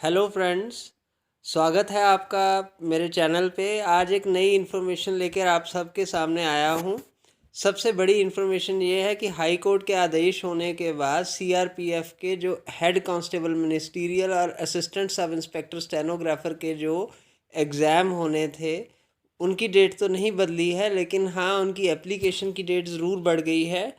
Hello friends, स्वागत है आपका मेरे चैनल पे। आज एक नई इन्फॉर्मेशन लेकर आप सबके सामने आया हूँ। सबसे बड़ी इन्फॉर्मेशन ये है कि हाई कोर्ट के आदेश होने के बाद सीआरपीएफ के जो हेड कांस्टेबल मिनिस्टीरियल और असिस्टेंट सब इंस्पेक्टर स्टेनोग्राफर के जो एग्ज़ाम होने थे उनकी डेट तो नहीं बदली है, लेकिन हाँ उनकी एप्लीकेशन की डेट ज़रूर बढ़ गई है।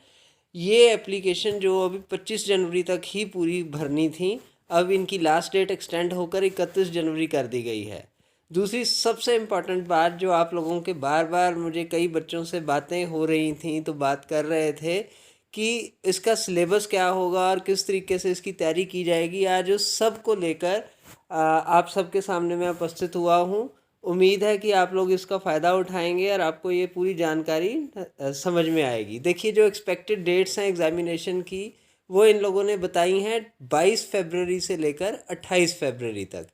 ये एप्लीकेशन जो अभी 25 जनवरी तक ही पूरी भरनी थी, अब इनकी लास्ट डेट एक्सटेंड होकर 31 जनवरी कर दी गई है। दूसरी सबसे इम्पॉर्टेंट बात जो आप लोगों के बार बार मुझे कई बच्चों से बातें हो रही थी तो बात कर रहे थे कि इसका सिलेबस क्या होगा और किस तरीके से इसकी तैयारी की जाएगी, आज उस सब को लेकर आप सबके सामने मैं उपस्थित हुआ हूँ। उम्मीद है कि आप लोग इसका फ़ायदा उठाएंगे और आपको ये पूरी जानकारी समझ में आएगी। देखिए, जो एक्सपेक्टेड डेट्स हैं एग्ज़ामिनेशन की वो इन लोगों ने बताई हैं 22 फरवरी से लेकर 28 फरवरी तक।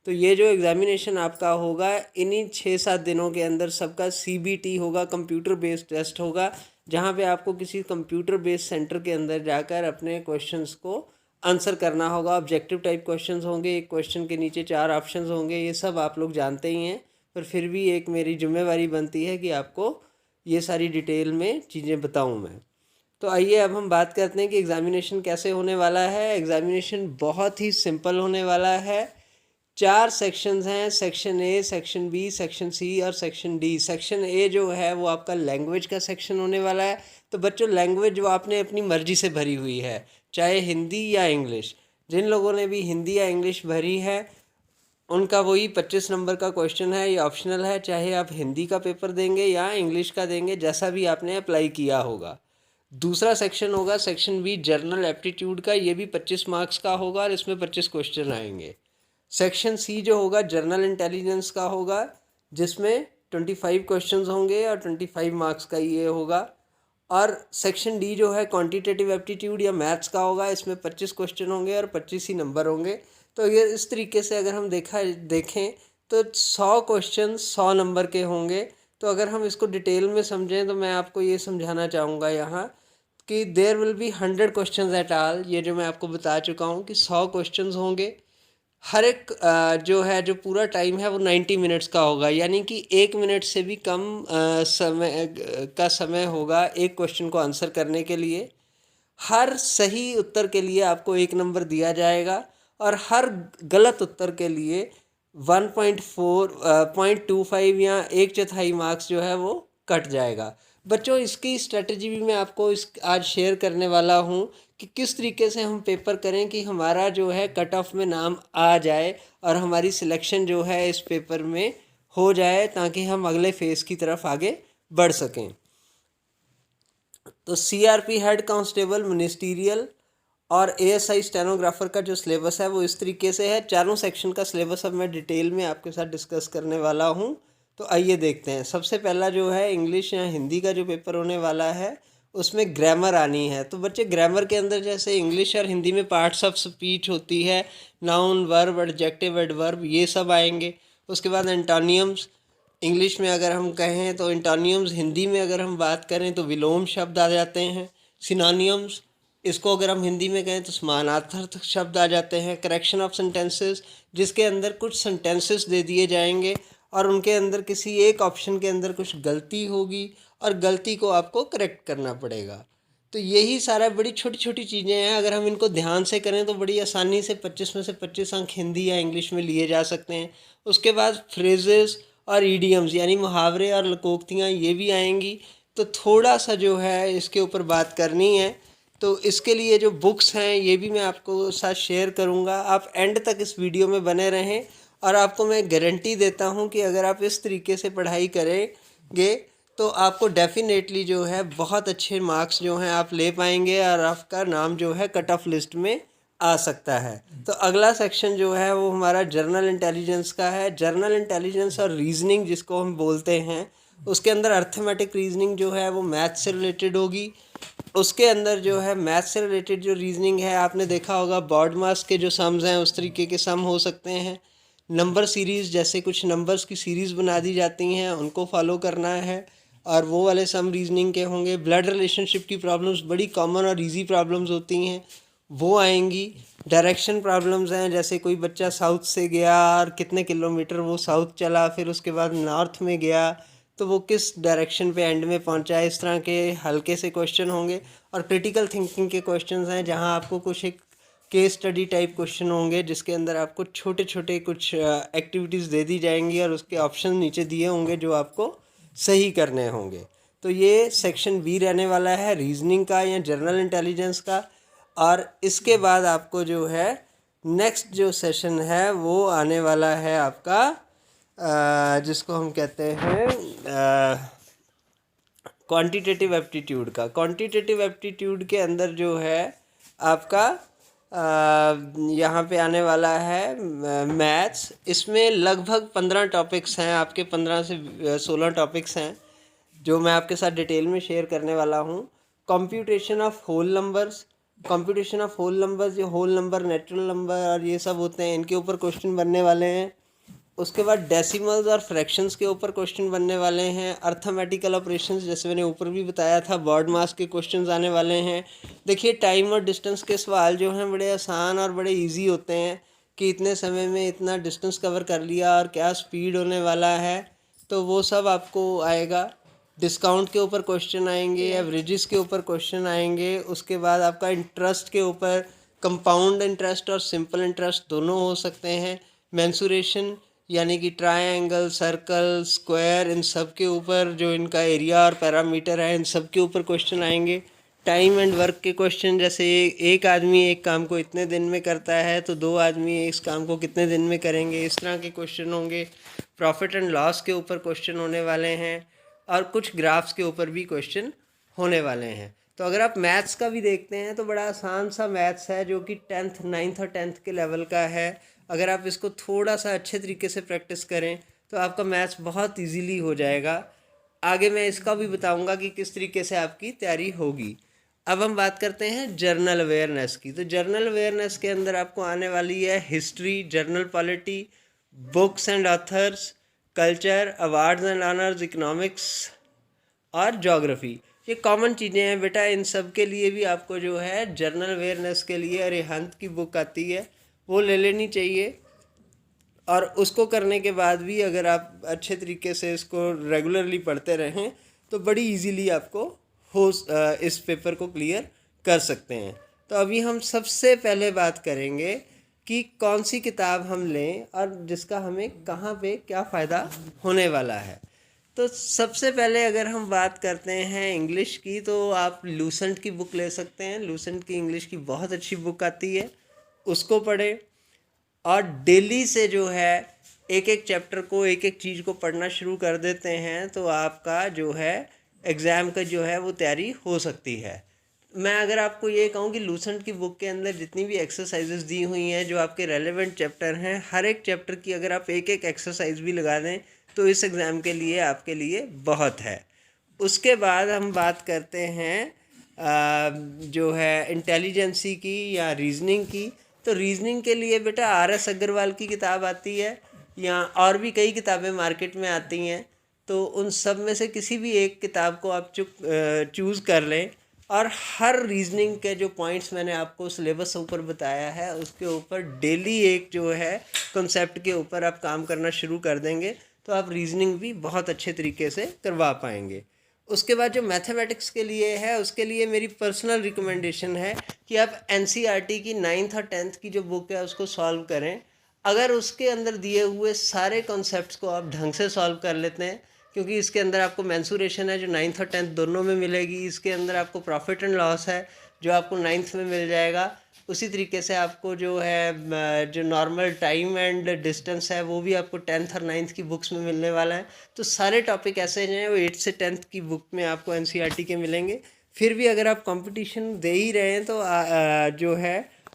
तो ये जो एग्ज़ामिनेशन आपका होगा इन्हीं 6-7 दिनों के अंदर सबका सीबीटी होगा, कंप्यूटर बेस्ड टेस्ट होगा, जहाँ पे आपको किसी कंप्यूटर बेस्ड सेंटर के अंदर जाकर अपने क्वेश्चंस को आंसर करना होगा। ऑब्जेक्टिव टाइप क्वेश्चंस होंगे, एक क्वेश्चन के नीचे 4 ऑप्शंस होंगे, ये सब आप लोग जानते ही हैं, पर फिर भी एक मेरी जिम्मेवारी बनती है कि आपको ये सारी डिटेल में चीज़ें बताऊं मैं। तो आइए अब हम बात करते हैं कि एग्ज़ामिनेशन कैसे होने वाला है। एग्ज़ामिनेशन बहुत ही सिंपल होने वाला है। 4 सेक्शंस हैं, section A, section B, section C और सेक्शन डी। सेक्शन ए जो है वो आपका लैंग्वेज का सेक्शन होने वाला है। तो बच्चों, लैंग्वेज जो आपने अपनी मर्ज़ी से भरी हुई है, चाहे हिंदी या इंग्लिश, जिन लोगों ने भी हिंदी या इंग्लिश भरी है उनका वही 25 नंबर का क्वेश्चन है। ये ऑप्शनल है, चाहे आप हिंदी का पेपर देंगे या इंग्लिश का देंगे, जैसा भी आपने अप्लाई किया होगा। दूसरा सेक्शन होगा सेक्शन बी, जनरल एप्टीट्यूड का। ये भी 25 मार्क्स का होगा और इसमें 25 क्वेश्चन आएंगे। सेक्शन सी जो होगा जनरल इंटेलिजेंस का होगा, जिसमें 25 क्वेश्चंस होंगे और 25 मार्क्स का ये होगा। और सेक्शन डी जो है क्वांटिटेटिव एप्टीट्यूड या मैथ्स का होगा, इसमें 25 क्वेश्चन होंगे और 25 ही नंबर होंगे। तो ये इस तरीके से अगर हम देखें तो 100 क्वेश्चन 100 नंबर के होंगे। तो अगर हम इसको डिटेल में समझें तो मैं आपको ये समझाना चाहूँगा यहाँ कि there will be 100 questions at all. ये जो मैं आपको बता चुका हूँ कि 100 क्वेश्चंस होंगे। हर एक जो है जो पूरा टाइम है वो 90 मिनट्स का होगा, यानी कि 1 मिनट से भी कम समय होगा एक क्वेश्चन को आंसर करने के लिए। हर सही उत्तर के लिए आपको 1 नंबर दिया जाएगा और हर गलत उत्तर के लिए 1.25 या 1/4 मार्क्स जो है वो कट जाएगा। बच्चों, इसकी स्ट्रेटजी भी मैं आपको आज शेयर करने वाला हूँ कि किस तरीके से हम पेपर करें कि हमारा जो है कट ऑफ में नाम आ जाए और हमारी सिलेक्शन जो है इस पेपर में हो जाए, ताकि हम अगले फेज़ की तरफ आगे बढ़ सकें। तो सीआरपी हेड कांस्टेबल मिनिस्टीरियल और एएसआई स्टेनोग्राफर का जो सिलेबस है वो इस तरीके से है। चारों सेक्शन का सिलेबस अब मैं डिटेल में आपके साथ डिस्कस करने वाला हूँ। तो आइए देखते हैं। सबसे पहला जो है इंग्लिश या हिंदी का जो पेपर होने वाला है उसमें ग्रामर आनी है। तो बच्चे, ग्रामर के अंदर जैसे इंग्लिश और हिंदी में पार्ट्स ऑफ स्पीच होती है, नाउन, वर्ब, एडजेक्टिव, एडवर्ब, ये सब आएंगे। उसके बाद एंटोनियम्स, इंग्लिश में अगर हम कहें तो एंटोनियम्स, हिंदी में अगर हम बात करें तो विलोम शब्द आ जाते हैं। सिनोनियम्स, इसको अगर हम हिंदी में कहें तो समानार्थक शब्द आ जाते हैं। करेक्शन ऑफ सेंटेंसेस, जिसके अंदर कुछ सेंटेंसेस दे दिए जाएंगे और उनके अंदर किसी एक ऑप्शन के अंदर कुछ गलती होगी और गलती को आपको करेक्ट करना पड़ेगा। तो यही सारा बड़ी छोटी छोटी चीज़ें हैं। अगर हम इनको ध्यान से करें तो बड़ी आसानी से 25 में से 25 अंक हिंदी या इंग्लिश में लिए जा सकते हैं। उसके बाद फ्रेजेस और ईडियम्स यानी मुहावरे और लोकोक्तियाँ ये भी आएंगी। तो थोड़ा सा जो है इसके ऊपर बात करनी है। तो इसके लिए जो बुक्स हैं ये भी मैं आपको साथ शेयर करूँगा। आप एंड तक इस वीडियो में बने रहें और आपको मैं गारंटी देता हूँ कि अगर आप इस तरीके से पढ़ाई करेंगे तो आपको डेफिनेटली जो है बहुत अच्छे मार्क्स जो हैं आप ले पाएंगे और आपका नाम जो है कट ऑफ लिस्ट में आ सकता है। तो अगला सेक्शन जो है वो हमारा जर्नल इंटेलिजेंस का है। जर्नल इंटेलिजेंस और रीजनिंग जिसको हम बोलते हैं, उसके अंदर अर्थमेटिक रीजनिंग जो है वो मैथ से रिलेटेड होगी। उसके अंदर जो है मैथ से रिलेटेड जो रीजनिंग है, आपने देखा होगा बॉड मास के जो सम्स हैं उस तरीके के सम हो सकते हैं। नंबर सीरीज़, जैसे कुछ नंबर्स की सीरीज़ बना दी जाती हैं उनको फॉलो करना है और वो वाले सम रीजनिंग के होंगे। ब्लड रिलेशनशिप की प्रॉब्लम्स बड़ी कॉमन और इजी प्रॉब्लम्स होती हैं, वो आएंगी। डायरेक्शन प्रॉब्लम्स हैं, जैसे कोई बच्चा साउथ से गया और कितने किलोमीटर वो साउथ चला, फिर उसके बाद नॉर्थ में गया तो वो किस डायरेक्शन पे एंड में पहुंचा, इस तरह के हल्के से क्वेश्चन होंगे। और क्रिटिकल थिंकिंग के क्वेश्चंस हैं, जहां आपको कुछ एक केस स्टडी टाइप क्वेश्चन होंगे जिसके अंदर आपको छोटे छोटे कुछ एक्टिविटीज़ दे दी जाएंगी और उसके ऑप्शन नीचे दिए होंगे जो आपको सही करने होंगे। तो ये सेक्शन बी रहने वाला है रीजनिंग का या जनरल इंटेलिजेंस का। और इसके बाद आपको जो है नेक्स्ट जो सेशन है वो आने वाला है आपका जिसको हम कहते हैं क्वांटिटेटिव एप्टीट्यूड का। क्वांटिटेटिव एप्टीट्यूड के अंदर जो है आपका यहाँ पे आने वाला है मैथ्स। इसमें लगभग 15 टॉपिक्स हैं आपके, 15 से 16 टॉपिक्स हैं जो मैं आपके साथ डिटेल में शेयर करने वाला हूँ। Computation of whole numbers, computation of whole numbers, ये होल नंबर, नेचुरल नंबर और ये सब होते हैं, इनके ऊपर क्वेश्चन बनने वाले हैं। उसके बाद डेसिमल्स और फ्रैक्शंस के ऊपर क्वेश्चन बनने वाले हैं। अर्थमेटिकल ऑपरेशंस, जैसे मैंने ऊपर भी बताया था, बॉड मास के क्वेश्चंस आने वाले हैं। देखिए टाइम और डिस्टेंस के सवाल जो हैं बड़े आसान और बड़े इजी होते हैं कि इतने समय में इतना डिस्टेंस कवर कर लिया और क्या स्पीड होने वाला है, तो वो सब आपको आएगा। डिस्काउंट के ऊपर क्वेश्चन आएंगे, एवरेजेस के ऊपर क्वेश्चन आएंगे। उसके बाद आपका इंटरेस्ट के ऊपर कंपाउंड इंटरेस्ट और सिंपल इंटरेस्ट दोनों हो सकते हैं। मेंसुरेशन यानी कि ट्रायंगल, सर्कल, स्क्वायर, इन सब के ऊपर जो इनका एरिया और पैरामीटर है, इन सब के ऊपर क्वेश्चन आएंगे। टाइम एंड वर्क के क्वेश्चन, जैसे एक आदमी एक काम को इतने दिन में करता है तो दो आदमी इस काम को कितने दिन में करेंगे, इस तरह के क्वेश्चन होंगे। प्रॉफिट एंड लॉस के ऊपर क्वेश्चन होने वाले हैं और कुछ ग्राफ्स के ऊपर भी क्वेश्चन होने वाले हैं। तो अगर आप मैथ्स का भी देखते हैं तो बड़ा आसान सा मैथ्स है जो कि 10th 9th और 10th के लेवल का है। अगर आप इसको थोड़ा सा अच्छे तरीके से प्रैक्टिस करें तो आपका मैथ्स बहुत इजीली हो जाएगा। आगे मैं इसका भी बताऊंगा कि किस तरीके से आपकी तैयारी होगी। अब हम बात करते हैं जर्नल अवेयरनेस की। तो जर्नल अवेयरनेस के अंदर आपको आने वाली है history, journal polity, books and authors, culture, awards and honours, economics और ज्योग्राफी। ये कॉमन चीज़ें हैं बेटा, इन सब के लिए भी आपको जो है जर्नल अवेयरनेस के लिए अरिहंत की बुक आती है वो ले लेनी चाहिए। और उसको करने के बाद भी अगर आप अच्छे तरीके से इसको रेगुलरली पढ़ते रहें तो बड़ी इजीली आपको इस पेपर को क्लियर कर सकते हैं। तो अभी हम सबसे पहले बात करेंगे कि कौन सी किताब हम लें और जिसका हमें कहाँ पे क्या फ़ायदा होने वाला है। तो सबसे पहले अगर हम बात करते हैं इंग्लिश की तो आप लूसेंट की बुक ले सकते हैं। लूसेंट की इंग्लिश की बहुत अच्छी बुक आती है, उसको पढ़ें। और डेली से जो है एक एक चैप्टर को, एक एक चीज़ को पढ़ना शुरू कर देते हैं तो आपका जो है एग्ज़ाम का जो है वो तैयारी हो सकती है। मैं अगर आपको ये कहूँ कि लूसेंट की बुक के अंदर जितनी भी एक्सरसाइजेस दी हुई हैं जो आपके रेलेवेंट चैप्टर हैं, हर एक चैप्टर की अगर आप एक एक एक्सरसाइज भी लगा दें तो इस एग्ज़ाम के लिए आपके लिए बहुत है। उसके बाद हम बात करते हैं जो है इंटेलिजेंसी की या रीजनिंग की। तो रीजनिंग के लिए बेटा RS अग्रवाल की किताब आती है या और भी कई किताबें मार्केट में आती हैं, तो उन सब में से किसी भी एक किताब को आप चूज़ कर लें और हर रीजनिंग के जो पॉइंट्स मैंने आपको सिलेबस ऊपर बताया है उसके ऊपर डेली एक जो है कॉन्सेप्ट के ऊपर आप काम करना शुरू कर देंगे तो आप रीजनिंग भी बहुत अच्छे तरीके से करवा पाएंगे। उसके बाद जो मैथमेटिक्स के लिए है उसके लिए मेरी पर्सनल रिकमेंडेशन है कि आप NCERT की 9th और 10th की जो बुक है उसको सॉल्व करें। अगर उसके अंदर दिए हुए सारे कॉन्सेप्ट्स को आप ढंग से सॉल्व कर लेते हैं, क्योंकि इसके अंदर आपको मेंसुरेशन है जो 9th और 10th दोनों में मिलेगी, इसके अंदर आपको प्रॉफिट एंड लॉस है जो आपको 9th में मिल जाएगा, उसी तरीके से आपको जो है जो नॉर्मल टाइम एंड डिस्टेंस है वो भी आपको 10th और 9th की बुक्स में मिलने वाला है। तो सारे टॉपिक ऐसे हैं वो 8th से 10th की बुक में आपको NCERT के मिलेंगे। फिर भी अगर आप कंपटीशन दे ही रहे हैं तो जो है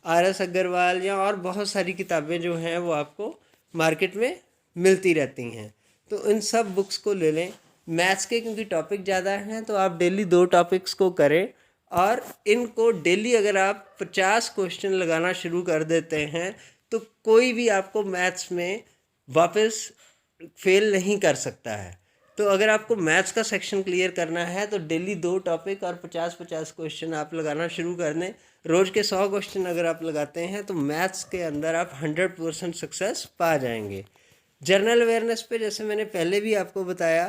RS अग्रवाल या और बहुत सारी किताबें जो हैं वो आपको मार्केट में मिलती रहती हैं, तो इन सब बुक्स को ले लें। मैथ्स के क्योंकि टॉपिक ज़्यादा हैं तो आप डेली 2 टॉपिक्स को करें और इनको डेली अगर आप 50 क्वेश्चन लगाना शुरू कर देते हैं तो कोई भी आपको मैथ्स में वापस फेल नहीं कर सकता है। तो अगर आपको मैथ्स का सेक्शन क्लियर करना है तो डेली 2 टॉपिक और 50-50 क्वेश्चन आप लगाना शुरू कर दें रोज़ के 100 क्वेश्चन अगर आप लगाते हैं तो मैथ्स के अंदर आप 100% सक्सेस पा जाएंगे। जनरल अवेयरनेस पे जैसे मैंने पहले भी आपको बताया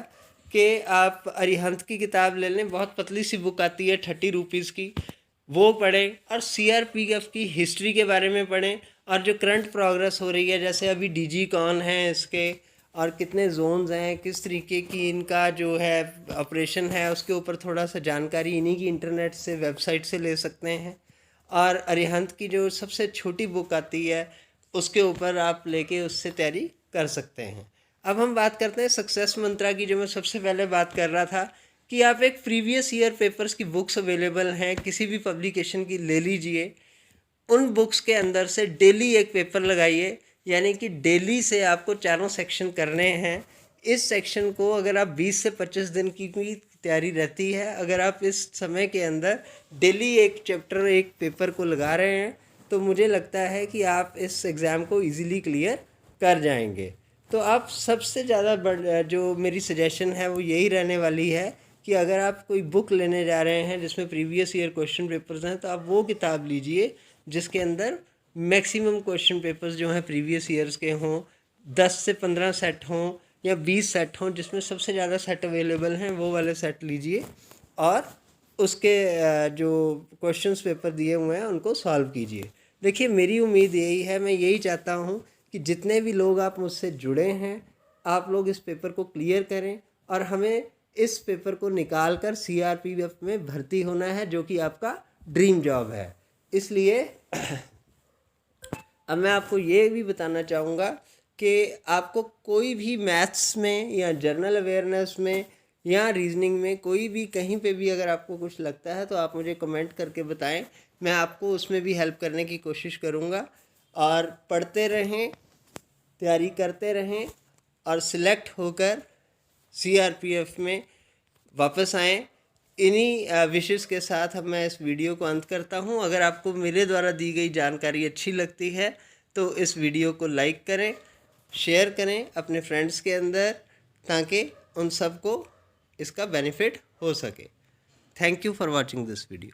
कि आप अरिहंत की किताब ले लें, बहुत पतली सी बुक आती है 30 रुपीज़ की, वो पढ़ें और सीआरपीएफ की हिस्ट्री के बारे में पढ़ें और जो करंट प्रोग्रेस हो रही है, जैसे अभी डीजी कौन है इसके और कितने जोन्स हैं, किस तरीके की इनका जो है ऑपरेशन है, उसके ऊपर थोड़ा सा जानकारी इन्हीं की इंटरनेट से वेबसाइट से ले सकते हैं। और अरिहंत की जो सबसे छोटी बुक आती है उसके ऊपर आप लेके उससे तैयारी कर सकते हैं। अब हम बात करते हैं सक्सेस मंत्रा की, जो मैं सबसे पहले बात कर रहा था कि आप एक प्रीवियस ईयर पेपर्स की बुक्स अवेलेबल हैं किसी भी पब्लिकेशन की, ले लीजिए। उन बुक्स के अंदर से डेली एक पेपर लगाइए, यानी कि डेली से आपको 4 सेक्शन करने हैं। इस सेक्शन को अगर आप 20 से 25 दिन की तैयारी रहती है, अगर आप इस समय के अंदर डेली एक चैप्टर एक पेपर को लगा रहे हैं तो मुझे लगता है कि आप इस एग्ज़ाम को इजीली क्लियर कर जाएंगे। तो आप सबसे ज़्यादा जो मेरी सजेशन है वो यही रहने वाली है कि अगर आप कोई बुक लेने जा रहे हैं जिसमें प्रीवियस ईयर क्वेश्चन पेपर्स हैं तो आप वो किताब लीजिए जिसके अंदर मैक्सिमम क्वेश्चन पेपर्स जो हैं प्रीवियस ईयर्स के हों, 10 से 15 सेट हों या 20 सेट हों, जिसमें सबसे ज़्यादा सेट अवेलेबल हैं वो वाले सेट लीजिए और उसके जो क्वेश्चंस पेपर दिए हुए हैं उनको सॉल्व कीजिए। देखिए, मेरी उम्मीद यही है, मैं यही चाहता हूँ कि जितने भी लोग आप मुझसे जुड़े हैं, आप लोग इस पेपर को क्लियर करें और हमें इस पेपर को निकाल कर सीआरपीएफ में भर्ती होना है, जो कि आपका ड्रीम जॉब है। इसलिए अब मैं आपको ये भी बताना चाहूँगा कि आपको कोई भी मैथ्स में या जनरल अवेयरनेस में या रीजनिंग में कोई भी कहीं पे भी अगर आपको कुछ लगता है तो आप मुझे कमेंट करके बताएं, मैं आपको उसमें भी हेल्प करने की कोशिश करूँगा। और पढ़ते रहें, तैयारी करते रहें और सिलेक्ट होकर सीआरपीएफ में वापस आएँ। इन्हीं विशेष के साथ अब मैं इस वीडियो को अंत करता हूं। अगर आपको मेरे द्वारा दी गई जानकारी अच्छी लगती है तो इस वीडियो को लाइक करें, शेयर करें अपने फ्रेंड्स के अंदर, ताकि उन सबको इसका बेनिफिट हो सके। Thank you for watching this video.